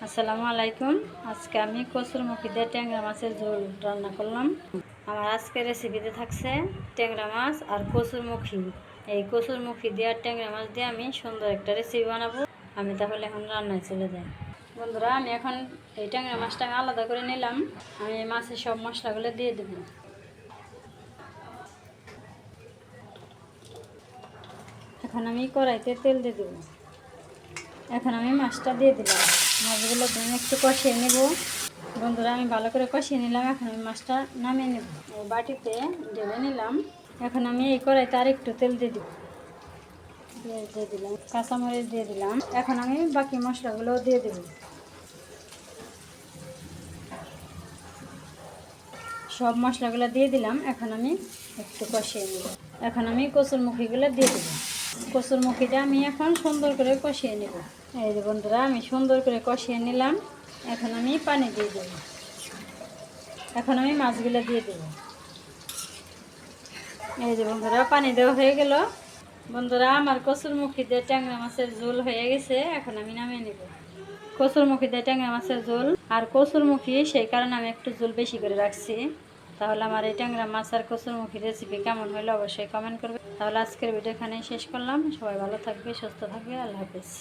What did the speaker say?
আসসালামু আলাইকুম। আজকে আমি কচুরমুখী দিয়ে ট্যাংরা মাছের ঝোল রান্না করলাম। আমার আজকের রেসিপিতে থাকছে ট্যাংরা মাছ আর কচুরমুখী। এই কচুরমুখী দিয়ে আর ট্যাংরা মাছ দিয়ে আমি সুন্দর একটা রেসিপি বানাবো। আমি তাহলে এখন রান্নায় চলে যাই। বন্ধুরা, আমি এখন এই ট্যাংরা মাছটা আলাদা করে নিলাম। আমি মাছের সব মশলাগুলো দিয়ে দেব। এখন আমি কড়াইতে তেল দিয়ে দেবো। এখন আমি মাছটা দিয়ে দিলাম। মাছগুলো আমি একটু কষিয়ে নেব। বন্ধুরা, আমি ভালো করে কষিয়ে নিলাম। এখন আমি মাছটা নামিয়ে নেব। এই বাটিতে ঢেলে নিলাম। এখন আমি এই কড়াইতে আর একটু তেল দিয়ে দিব। পেঁয়াজ দিয়ে দিলাম, কাঁচামরিচ দিয়ে দিলাম। এখন আমি বাকি মশলাগুলোও দিয়ে দেব। সব মশলাগুলো দিয়ে দিলাম। এখন আমি একটু কষিয়ে নেব। এখন আমি কচুরমুখীগুলো দিয়ে দেব। কচুরমুখীটা আমি এখন সুন্দর করে কষিয়ে নেব। এই যে বন্ধুরা, আমি সুন্দর করে কষিয়ে নিলাম। এখন আমি পানি দিয়ে দেব। এখন আমি মাছগুলো দিয়ে দেব। এই যে বন্ধুরা, পানি দেওয়া হয়ে গেল। বন্ধুরা, আমার কচুরমুখী দিয়ে ট্যাংরা মাছের ঝোল হয়ে গেছে। এখন আমি নামিয়ে নেব। কচুরমুখী দিয়ে ট্যাংরা মাছের ঝোল আর কচুরমুখী, সেই কারণে আমি একটু ঝোল বেশি করে রাখছি। তাহলে আমার এই ট্যাংরা মাছ আর কচুরমুখী রেসিপি কেমন হলো অবশ্যই কমেন্ট করবে। তাহলে আজকের ভিডিও এখানেই শেষ করলাম। সবাই ভালো থাকবে, সুস্থ থাকবে। আল্লাহ হাফেজ।